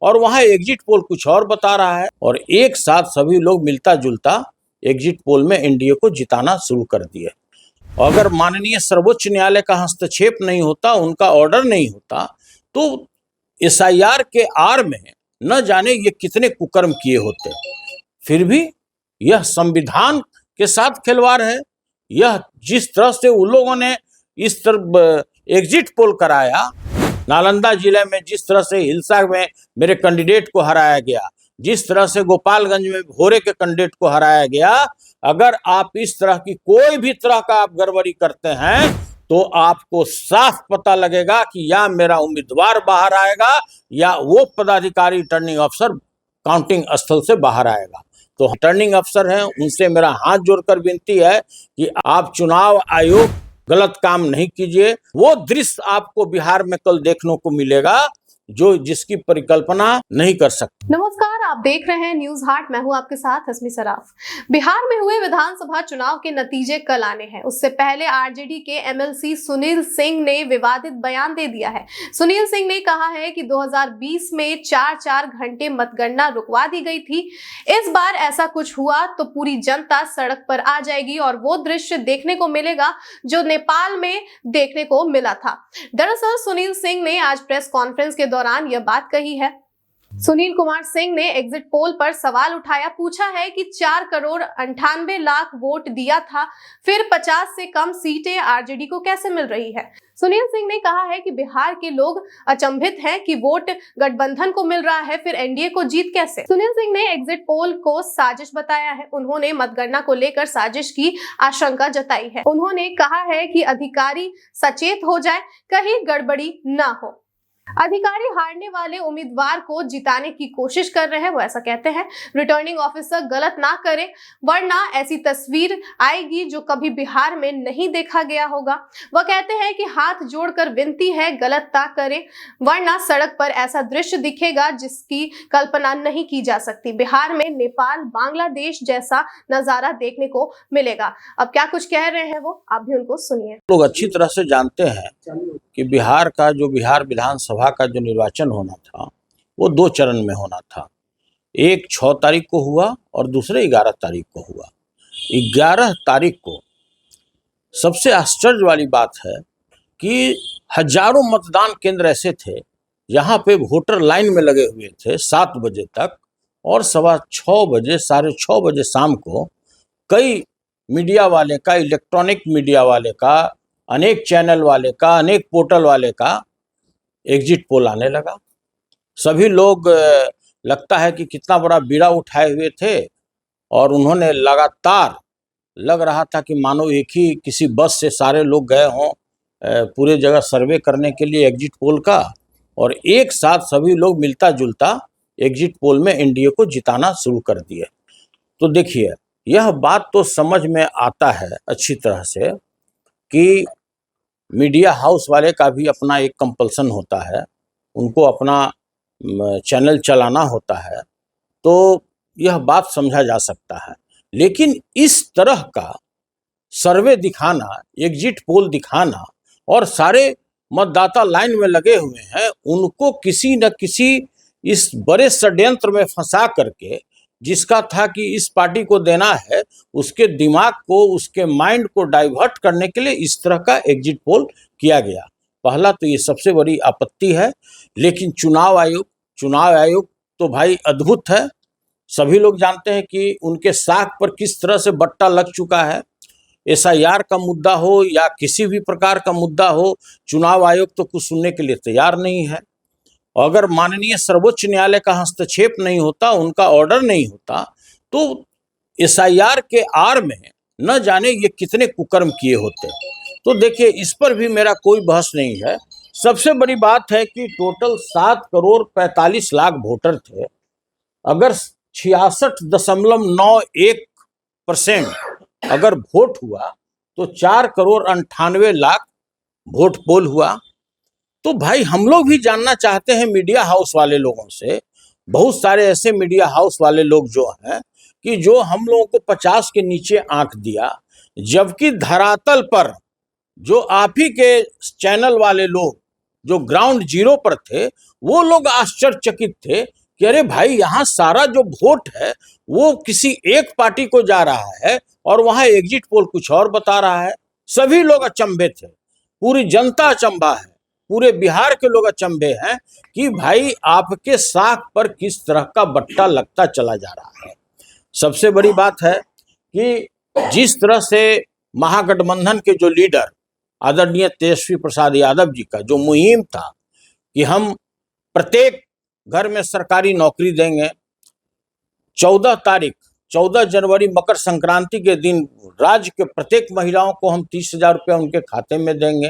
और वहां exit poll कुछ और बता रहा है, और एक साथ सभी लोग मिलता जुलता एग्जिट पोल में एनडीए को जिताना शुरू कर दिए। अगर माननीय सर्वोच्च न्यायालय का हस्तक्षेप नहीं होता, उनका ऑर्डर नहीं होता, तो एसआईआर के आड़ में न जाने ये कितने कुकर्म किए होते। फिर भी यह संविधान के साथ खिलवाड़ है। यह जिस तरह से उन लोगों ने इस तरह एग्जिट पोल कराया, नालंदा जिले में जिस तरह से हिलसा में मेरे कैंडिडेट को हराया गया, जिस तरह से गोपालगंज में भोरे के कैंडिडेट को हराया गया, अगर आप इस तरह की कोई भी तरह का आप गड़बड़ी करते हैं तो आपको साफ पता लगेगा कि या मेरा उम्मीदवार बाहर आएगा या वो पदाधिकारी रिटर्निंग अफसर काउंटिंग स्थल से बाहर आएगा। तो रिटर्निंग अफसर हैं, उनसे मेरा हाथ जोड़कर विनती है कि आप चुनाव आयोग गलत काम नहीं कीजिए। वो दृश्य आपको बिहार में कल देखने को मिलेगा जो जिसकी परिकल्पना नहीं कर सकते। नमस्कार, आप देख रहे हैं न्यूज हाट। मैं हूं आपके साथ हस्मी सराफ। बिहार में हुए विधानसभा चुनाव के नतीजे कल आने हैं। उससे पहले आरजेडी के एमएलसी सुनील सिंह ने विवादित बयान दे दिया है। सुनील सिंह ने कहा है कि 2020 में 4-4 घंटे मतगणना रुकवा दी गई थी। इस बार ऐसा कुछ हुआ तो पूरी जनता सड़क पर आ जाएगी और वो दृश्य देखने को मिलेगा जो नेपाल में देखने को मिला था। दरअसल सुनील सिंह ने आज प्रेस कॉन्फ्रेंस के दौरान यह बात कही है। सुनील कुमार सिंह ने एग्जिट पोल पर सवाल उठाया, पूछा है कि 4,98,00,000 वोट दिया था, फिर 50 से कम सीटें आरजेडी को कैसे मिल रही है। सुनील सिंह ने कहा है कि बिहार के लोग अचंभित हैं कि वोट गठबंधन को मिल रहा है, फिर एनडीए को जीत कैसे। सुनील सिंह ने एग्जिट पोल को साजिश बताया है। उन्होंने मतगणना को लेकर साजिश की आशंका जताई है। उन्होंने कहा है कि अधिकारी सचेत हो जाए, कहीं गड़बड़ी ना हो। अधिकारी हारने वाले उम्मीदवार को जिताने की कोशिश कर रहे हैं, वो ऐसा कहते हैं। रिटर्निंग ऑफिसर गलत ना करे वरना ऐसी तस्वीर आएगी जो कभी बिहार में नहीं देखा गया होगा। वह कहते हैं कि हाथ जोड़कर विनती है, गलत ना करें वरना सड़क पर ऐसा दृश्य दिखेगा जिसकी कल्पना नहीं की जा सकती। बिहार में नेपाल, बांग्लादेश जैसा नजारा देखने को मिलेगा। अब क्या कुछ कह रहे हैं वो, आप भी उनको सुनिए। लोग अच्छी तरह से जानते हैं कि बिहार विधानसभा का जो निर्वाचन होना था वो 2 चरण में होना था। एक 6 तारीख को हुआ और दूसरे 11 तारीख को हुआ। 11 तारीख को सबसे आश्चर्य वाली बात है कि हजारों मतदान केंद्र ऐसे थे जहां पे वोटर लाइन में लगे हुए थे 7 बजे तक, और 6:15 बजे 6:30 बजे शाम को कई मीडिया वाले का, इलेक्ट्रॉनिक मीडिया वाले का, अनेक चैनल वाले का, अनेक पोर्टल वाले का एग्जिट पोल आने लगा। सभी लोग लगता है कि कितना बड़ा बीड़ा उठाए हुए थे और उन्होंने लगातार, लग रहा था कि मानो एक ही किसी बस से सारे लोग गए हों पूरे जगह सर्वे करने के लिए एग्जिट पोल का, और एक साथ सभी लोग मिलता जुलता एग्जिट पोल में एनडीए को जिताना शुरू कर दिए। तो देखिए, यह बात तो समझ में आता है अच्छी तरह से कि मीडिया हाउस वाले का भी अपना एक कंपल्सन होता है, उनको अपना चैनल चलाना होता है, तो यह बात समझा जा सकता है। लेकिन इस तरह का सर्वे दिखाना, एग्जिट पोल दिखाना और सारे मतदाता लाइन में लगे हुए हैं, उनको किसी न किसी इस बड़े षड्यंत्र में फंसा करके, जिसका था कि इस पार्टी को देना है, उसके दिमाग को, उसके माइंड को डाइवर्ट करने के लिए इस तरह का एग्जिट पोल किया गया। पहला तो ये सबसे बड़ी आपत्ति है। लेकिन चुनाव आयोग तो भाई अद्भुत है। सभी लोग जानते हैं कि उनके साख पर किस तरह से बट्टा लग चुका है। एसआईआर का मुद्दा हो या किसी भी प्रकार का मुद्दा हो, चुनाव आयोग तो कुछ सुनने के लिए तैयार नहीं है। अगर माननीय सर्वोच्च न्यायालय का हस्तक्षेप नहीं होता, उनका ऑर्डर नहीं होता, तो एसआईआर के आड़ में न जाने ये कितने कुकर्म किए होते। तो देखिए, इस पर भी मेरा कोई बहस नहीं है। सबसे बड़ी बात है कि टोटल 7,45,00,000 वोटर थे। अगर 66.91% अगर वोट हुआ तो 4,98,00,000 वोट पोल हुआ। तो भाई हम लोग भी जानना चाहते हैं मीडिया हाउस वाले लोगों से, बहुत सारे ऐसे मीडिया हाउस वाले लोग जो हैं कि जो हम लोगों को 50 के नीचे आंक दिया, जबकि धरातल पर जो आप ही के चैनल वाले लोग जो ग्राउंड जीरो पर थे, वो लोग आश्चर्यचकित थे कि अरे भाई, यहाँ सारा जो वोट है वो किसी एक पार्टी को जा रहा है और वहां एग्जिट पोल कुछ और बता रहा है। सभी लोग अचंभे थे, पूरी जनता अचंभा है, पूरे बिहार के लोग अचंभे हैं कि भाई आपके साख पर किस तरह का बट्टा लगता चला जा रहा है। सबसे बड़ी बात है कि जिस तरह से महागठबंधन के जो लीडर आदरणीय तेजस्वी प्रसाद यादव जी का जो मुहिम था कि हम प्रत्येक घर में सरकारी नौकरी देंगे, 14 जनवरी मकर संक्रांति के दिन राज्य के प्रत्येक महिलाओं को हम 30,000 रुपया उनके खाते में देंगे,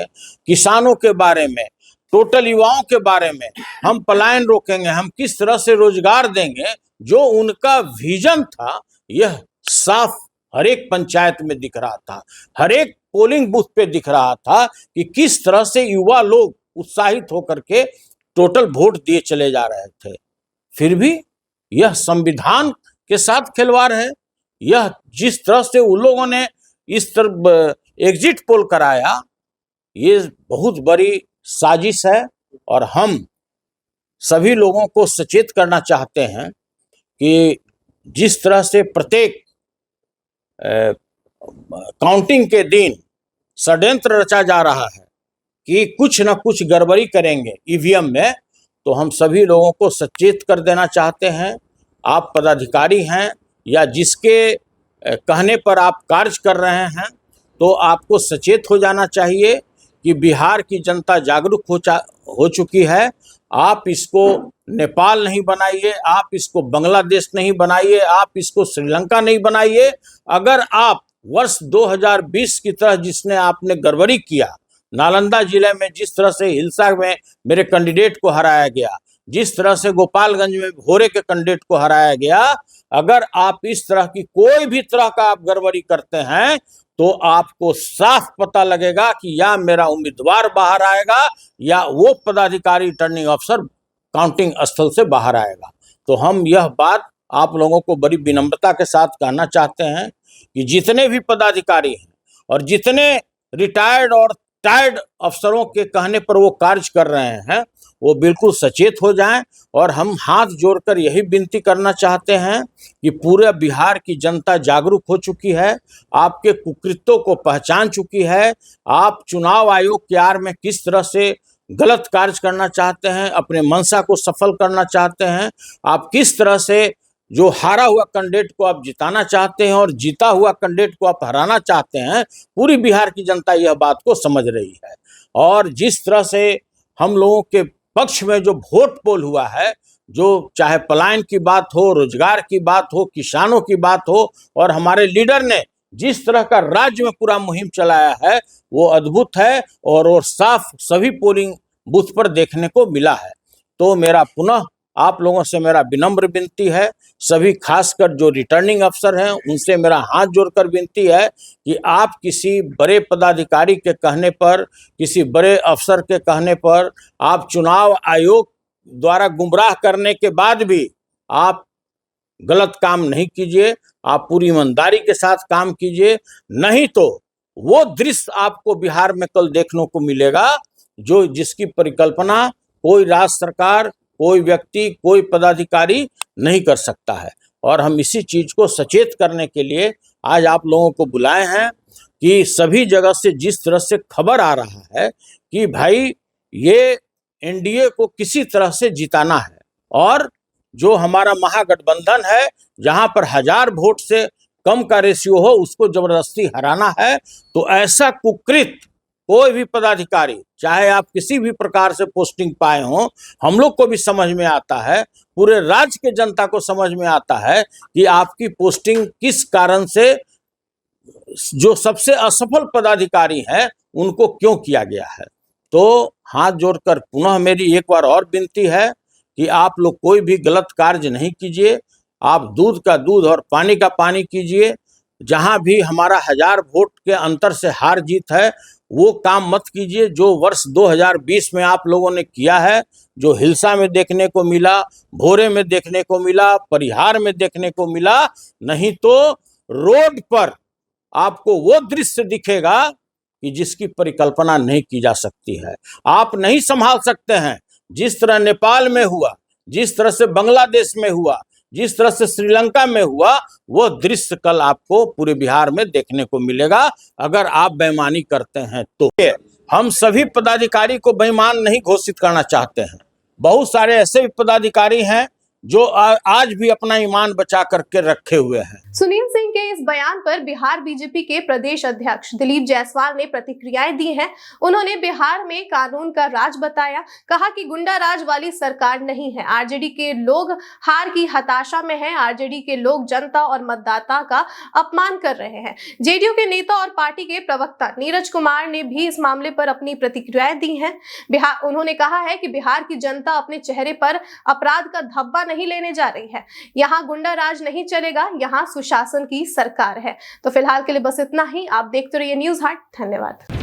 किसानों के बारे में, टोटल युवाओं के बारे में हम पलायन रोकेंगे, हम किस तरह से रोजगार देंगे, जो उनका विजन था यह साफ हर एक पंचायत में दिख रहा था, हर एक पोलिंग बूथ पे दिख रहा था कि किस तरह से युवा लोग उत्साहित होकर के टोटल वोट दिए चले जा रहे थे। फिर भी यह संविधान के साथ खिलवाड़ है। यह जिस तरह से उन लोगों ने इस तरह एग्जिट पोल कराया, ये बहुत बड़ी साजिश है और हम सभी लोगों को सचेत करना चाहते हैं कि जिस तरह से प्रत्येक काउंटिंग के दिन षड्यंत्र रचा जा रहा है कि कुछ न कुछ गड़बड़ी करेंगे ईवीएम में, तो हम सभी लोगों को सचेत कर देना चाहते हैं। आप पदाधिकारी हैं या जिसके कहने पर आप कार्य कर रहे हैं, तो आपको सचेत हो जाना चाहिए कि बिहार की जनता जागरूक हो चुकी है। आप इसको नेपाल नहीं बनाइए, आप इसको बांग्लादेश नहीं बनाइए, आप इसको श्रीलंका नहीं बनाइए। अगर आप वर्ष 2020 की तरह जिसने आपने गड़बड़ी किया, नालंदा जिले में जिस तरह से हिलसा में मेरे कैंडिडेट को हराया गया, जिस तरह से गोपालगंज में भोरे के कैंडिडेट को हराया गया, अगर आप इस तरह की कोई भी तरह का आप गड़बड़ी करते हैं तो आपको साफ पता लगेगा कि या मेरा उम्मीदवार बाहर आएगा या वो पदाधिकारी रिटर्निंग अफसर काउंटिंग स्थल से बाहर आएगा। तो हम यह बात आप लोगों को बड़ी विनम्रता के साथ कहना चाहते हैं कि जितने भी पदाधिकारी हैं और जितने रिटायर्ड और टायर्ड अफसरों के कहने पर वो कार्य कर रहे हैं, वो बिल्कुल सचेत हो जाएं। और हम हाथ जोड़कर यही विनती करना चाहते हैं कि पूरे बिहार की जनता जागरूक हो चुकी है, आपके कुकृत्यों को पहचान चुकी है। आप चुनाव आयोग के आड़ में किस तरह से गलत कार्य करना चाहते हैं, अपने मंशा को सफल करना चाहते हैं, आप किस तरह से जो हारा हुआ कैंडिडेट को आप जिताना चाहते हैं और जीता हुआ कैंडिडेट को आप हराना चाहते हैं। पूरी बिहार की जनता यह बात को समझ रही है। और जिस तरह से हम लोगों के पक्ष में जो वोट पोल हुआ है, जो चाहे पलायन की बात हो, रोजगार की बात हो, किसानों की बात हो, और हमारे लीडर ने जिस तरह का राज्य में पूरा मुहिम चलाया है, वो अद्भुत है और वो साफ सभी पोलिंग बूथ पर देखने को मिला है। तो मेरा पुनः आप लोगों से मेरा विनम्र विनती है, सभी खासकर जो रिटर्निंग अफसर हैं उनसे मेरा हाथ जोड़कर विनती है कि आप किसी बड़े पदाधिकारी के कहने पर, किसी बड़े अफसर के कहने पर, आप चुनाव आयोग द्वारा गुमराह करने के बाद भी आप गलत काम नहीं कीजिए। आप पूरी ईमानदारी के साथ काम कीजिए, नहीं तो वो दृश्य आपको बिहार में कल देखने को मिलेगा जो जिसकी परिकल्पना कोई राज्य सरकार, कोई व्यक्ति, कोई पदाधिकारी नहीं कर सकता है। और हम इसी चीज को सचेत करने के लिए आज आप लोगों को बुलाए हैं कि सभी जगह से जिस तरह से खबर आ रहा है कि भाई ये एनडीए को किसी तरह से जिताना है और जो हमारा महागठबंधन है जहां पर 1000 वोट से कम का रेशियो हो उसको जबरदस्ती हराना है, तो ऐसा कुकृत कोई भी पदाधिकारी, चाहे आप किसी भी प्रकार से पोस्टिंग पाए हों, हम लोग को भी समझ में आता है, पूरे राज्य के जनता को समझ में आता है कि आपकी पोस्टिंग किस कारण से, जो सबसे असफल पदाधिकारी हैं उनको क्यों किया गया है। तो हाथ जोड़कर पुनः मेरी एक बार और विनती है कि आप लोग कोई भी गलत कार्य नहीं कीजिए, आप दूध का दूध और पानी का पानी कीजिए। जहां भी हमारा 1000 वोट के अंतर से हार जीत है वो काम मत कीजिए जो वर्ष 2020 में आप लोगों ने किया है, जो हिलसा में देखने को मिला, भोरे में देखने को मिला, परिहार में देखने को मिला। नहीं तो रोड पर आपको वो दृश्य दिखेगा, कि जिसकी परिकल्पना नहीं की जा सकती है। आप नहीं संभाल सकते हैं। जिस तरह नेपाल में हुआ, जिस तरह से बांग्लादेश में हुआ, जिस तरह से श्रीलंका में हुआ, वो दृश्य कल आपको पूरे बिहार में देखने को मिलेगा अगर आप बेईमानी करते हैं तो। हम सभी पदाधिकारी को बेईमान नहीं घोषित करना चाहते हैं। बहुत सारे ऐसे भी पदाधिकारी हैं जो आज भी अपना ईमान बचा करके रखे हुए हैं। सुनील सिंह के इस बयान पर बिहार बीजेपी के प्रदेश अध्यक्ष दिलीप जायसवाल ने प्रतिक्रियाएं दी हैं। उन्होंने बिहार में कानून का राज बताया, कहा कि गुंडा राज वाली सरकार नहीं है। आरजेडी के लोग हार की हताशा में हैं। आरजेडी के लोग जनता और मतदाता का अपमान कर रहे हैं। जेडीयू के नेता और पार्टी के प्रवक्ता नीरज कुमार ने भी इस मामले पर अपनी प्रतिक्रियाएं दी हैं। उन्होंने कहा है कि बिहार की जनता अपने चेहरे पर अपराध का धब्बा नहीं लेने जा रही है। यहाँ गुंडा राज नहीं चलेगा, यहाँ सुशासन की सरकार है। तो फिलहाल के लिए बस इतना ही। आप देखते रहिए न्यूज़ हाट। धन्यवाद।